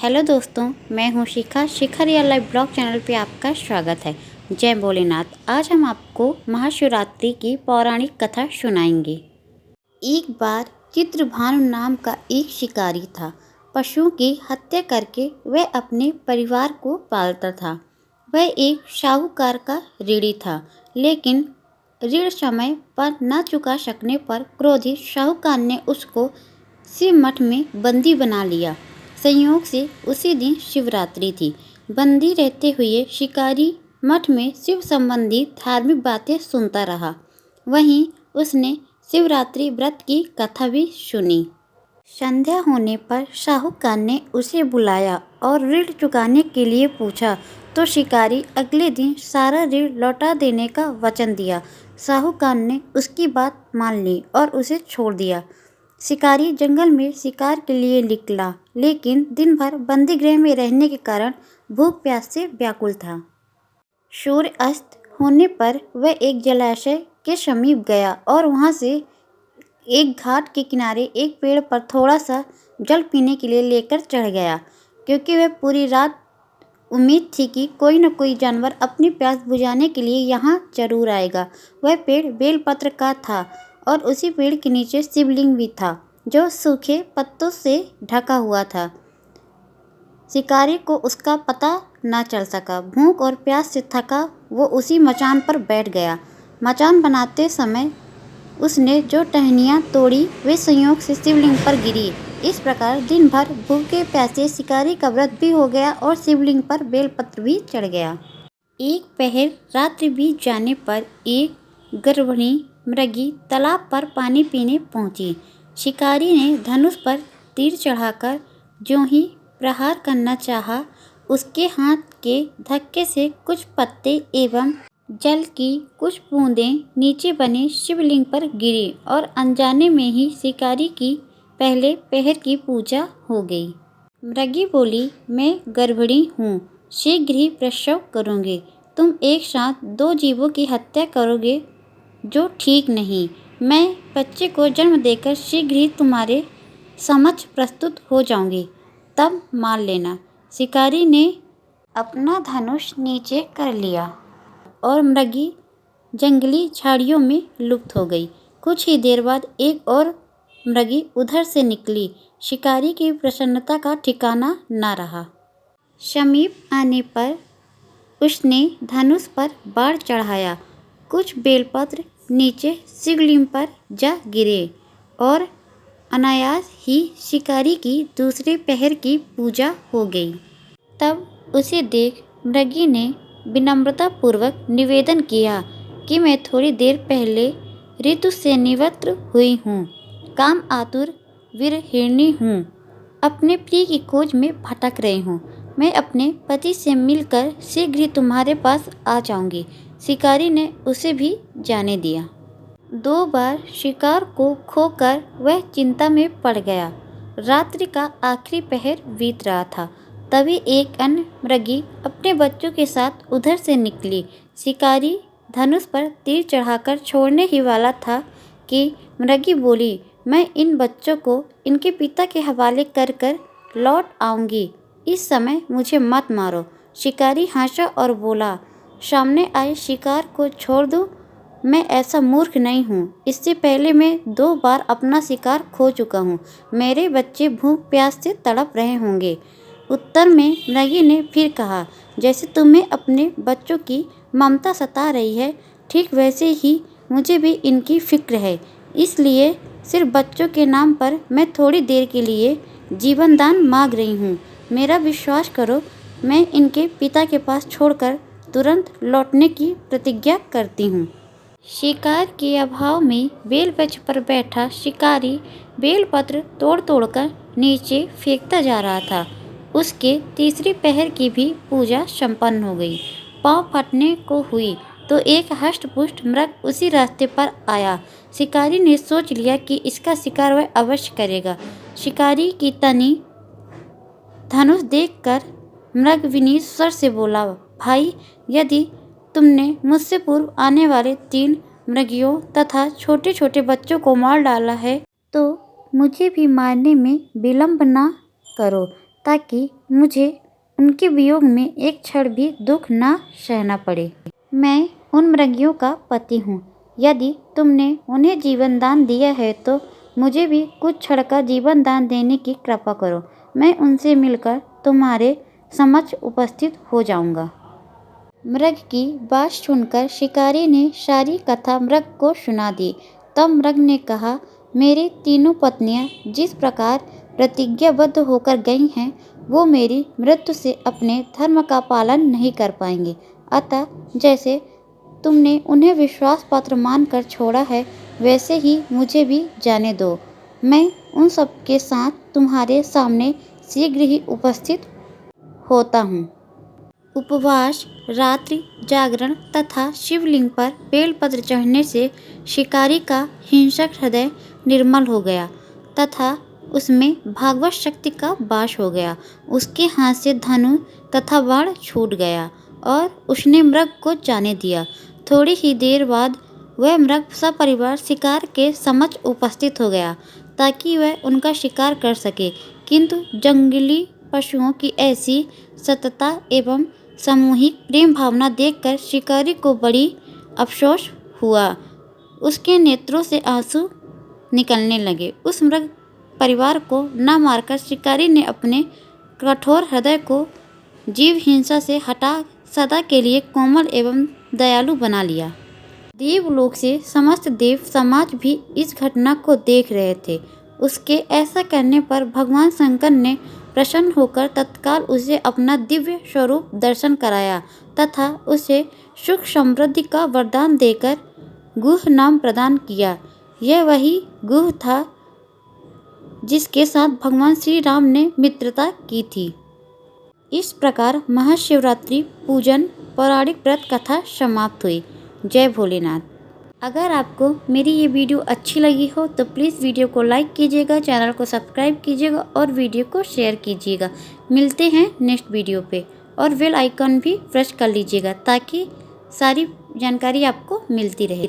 Hello दोस्तों, मैं हूँ शिखा रियल लाइफ ब्लॉग चैनल पे आपका स्वागत है। जय भोलेनाथ। आज हम आपको महाशिवरात्रि की पौराणिक कथा सुनाएंगे। एक बार चित्रभानु नाम का एक शिकारी था। पशुओं की हत्या करके वह अपने परिवार को पालता था। वह एक साहूकार का ऋणी था, लेकिन ऋण समय पर न चुका सकने पर क्रोधित साहूकार ने उसको शिव मठ में बंदी बना लिया। संयोग से उसी दिन शिवरात्रि थी। बंदी रहते हुए शिकारी मठ में शिव संबंधी धार्मिक बातें सुनता रहा। वहीं उसने शिवरात्रि व्रत की कथा भी सुनी। संध्या होने पर साहूकार ने उसे बुलाया और ऋण चुकाने के लिए पूछा, तो शिकारी अगले दिन सारा ऋण लौटा देने का वचन दिया। साहूकार ने उसकी बात मान ली और उसे छोड़ दिया। शिकारी जंगल में शिकार के लिए निकला, लेकिन दिन भर बंदीगृह में रहने के कारण भूख प्यास से व्याकुल था। सूर्य अस्त होने पर वह एक जलाशय के समीप गया और वहां से एक घाट के किनारे एक पेड़ पर थोड़ा सा जल पीने के लिए लेकर चढ़ गया, क्योंकि वह पूरी रात उम्मीद थी कि कोई न कोई जानवर अपनी प्यास बुझाने के लिए यहाँ जरूर आएगा। वह पेड़ बेलपत्र का था और उसी पेड़ के नीचे शिवलिंग भी था, जो सूखे पत्तों से ढका हुआ था। शिकारी को उसका पता न चल सका। भूख और प्यास से थका वो उसी मचान पर बैठ गया। मचान बनाते समय उसने जो टहनियाँ तोड़ी वे संयोग से शिवलिंग पर गिरी। इस प्रकार दिन भर भूखे प्यासे शिकारी का व्रत भी हो गया और शिवलिंग पर बेलपत्र भी चढ़ गया। एक पहर रात्रि बीत जाने पर एक गर्भिणी मृगी तालाब पर पानी पीने पहुंची। शिकारी ने धनुष पर तीर चढ़ाकर ज्यों ही प्रहार करना चाहा, उसके हाथ के धक्के से कुछ पत्ते एवं जल की कुछ बूंदें नीचे बने शिवलिंग पर गिरी और अनजाने में ही शिकारी की पहले पहर की पूजा हो गई। मृगी बोली, मैं गर्भिणी हूँ, शीघ्र ही प्रसव करूँगी। तुम एक साथ दो जीवों की हत्या करोगे, जो ठीक नहीं। मैं बच्चे को जन्म देकर शीघ्र ही तुम्हारे समक्ष प्रस्तुत हो जाऊँगी, तब मान लेना। शिकारी ने अपना धनुष नीचे कर लिया और मृगी जंगली झाड़ियों में लुप्त हो गई। कुछ ही देर बाद एक और मृगी उधर से निकली। शिकारी की प्रसन्नता का ठिकाना न रहा। समीप आने पर उसने धनुष पर बाण चढ़ाया। कुछ बेलपत्र नीचे शिवलिंग पर जा गिरे और अनायास ही शिकारी की दूसरे पहर की पूजा हो गई। तब उसे देख मृगी ने विनम्रतापूर्वक निवेदन किया कि मैं थोड़ी देर पहले ऋतु से निवृत्त हुई हूँ, काम आतुर विरहिणी हूँ, अपने प्रिय की खोज में भटक रही हूँ। मैं अपने पति से मिलकर शीघ्र ही तुम्हारे पास आ जाऊंगी। शिकारी ने उसे भी जाने दिया। 2 बार शिकार को खोकर वह चिंता में पड़ गया। रात्रि का आखिरी पहर बीत रहा था। तभी एक अन्य मृगी अपने बच्चों के साथ उधर से निकली। शिकारी धनुष पर तीर चढ़ाकर छोड़ने ही वाला था कि मृगी बोली, मैं इन बच्चों को इनके पिता के हवाले कर लौट आऊँगी। इस समय मुझे मत मारो। शिकारी हंसा और बोला, सामने आए शिकार को छोड़ दो। मैं ऐसा मूर्ख नहीं हूँ। इससे पहले मैं 2 बार अपना शिकार खो चुका हूँ। मेरे बच्चे भूख प्यास से तड़प रहे होंगे। उत्तर में मृगी ने फिर कहा, जैसे तुम्हें अपने बच्चों की ममता सता रही है, ठीक वैसे ही मुझे भी इनकी फिक्र है। इसलिए सिर्फ बच्चों के नाम पर मैं थोड़ी देर के लिए जीवन दान मांग रही हूँ। मेरा विश्वास करो, मैं इनके पिता के पास छोड़कर तुरंत लौटने की प्रतिज्ञा करती हूँ। शिकार के अभाव में बेलवृक्ष पर बैठा शिकारी बेलपत्र तोड़ तोड़कर नीचे फेंकता जा रहा था। उसके तीसरी पहर की भी पूजा संपन्न हो गई। पाँव फटने को हुई तो एक हष्ट-पुष्ट मृग उसी रास्ते पर आया। शिकारी ने सोच लिया कि इसका शिकार वह अवश्य करेगा। शिकारी की तनी धनुष देखकर मृग विनीत स्वर से बोला, भाई, यदि तुमने मुझसे पूर्व आने वाले 3 मृगियों तथा छोटे छोटे बच्चों को मार डाला है, तो मुझे भी मारने में विलंब न करो। ताकि मुझे उनके वियोग में एक क्षण भी दुख ना सहना पड़े। मैं उन मृगियों का पति हूँ। यदि तुमने उन्हें जीवन दान दिया है तो मुझे भी कुछ क्षण का जीवन दान देने की कृपा करो। मैं उनसे मिलकर तुम्हारे समक्ष उपस्थित हो जाऊंगा। मृग की बात सुनकर शिकारी ने सारी कथा मृग को सुना दी। तब मृग ने कहा, मेरी तीनों पत्नियां जिस प्रकार प्रतिज्ञाबद्ध होकर गई हैं, वो मेरी मृत्यु से अपने धर्म का पालन नहीं कर पाएंगी। अतः जैसे तुमने उन्हें विश्वास पात्र मानकर छोड़ा है, वैसे ही मुझे भी जाने दो। मैं उन सब के साथ तुम्हारे सामने शीघ्र ही उपस्थित होता हूँ। उपवास, रात्रि जागरण तथा शिवलिंग पर बेलपत्र चढ़ने से शिकारी का हिंसक हृदय निर्मल हो गया तथा उसमें भागवत शक्ति का वास हो गया। उसके हाथ से धनु तथा बाण छूट गया और उसने मृग को जाने दिया। थोड़ी ही देर बाद वह मृग सपरिवार शिकार के समक्ष उपस्थित हो गया ताकि वह उनका शिकार कर सके, किंतु जंगली पशुओं की ऐसी सतता एवं सामूहिक प्रेम भावना देखकर शिकारी को बड़ी अफसोस हुआ। उसके नेत्रों से आंसू निकलने लगे। उस मृग परिवार को न मारकर शिकारी ने अपने कठोर हृदय को जीव हिंसा से हटा सदा के लिए कोमल एवं दयालु बना लिया। देवलोक से समस्त देव समाज भी इस घटना को देख रहे थे। उसके ऐसा करने पर भगवान शंकर ने प्रसन्न होकर तत्काल उसे अपना दिव्य स्वरूप दर्शन कराया तथा उसे सुख समृद्धि का वरदान देकर गुह नाम प्रदान किया। यह वही गुह था जिसके साथ भगवान श्री राम ने मित्रता की थी। इस प्रकार महाशिवरात्रि पूजन पौराणिक व्रत कथा समाप्त हुई। जय भोलेनाथ। अगर आपको मेरी ये वीडियो अच्छी लगी हो तो प्लीज़ वीडियो को लाइक कीजिएगा, चैनल को सब्सक्राइब कीजिएगा और वीडियो को शेयर कीजिएगा। मिलते हैं नेक्स्ट वीडियो पे और बेल आइकन भी प्रेस कर लीजिएगा ताकि सारी जानकारी आपको मिलती रहे।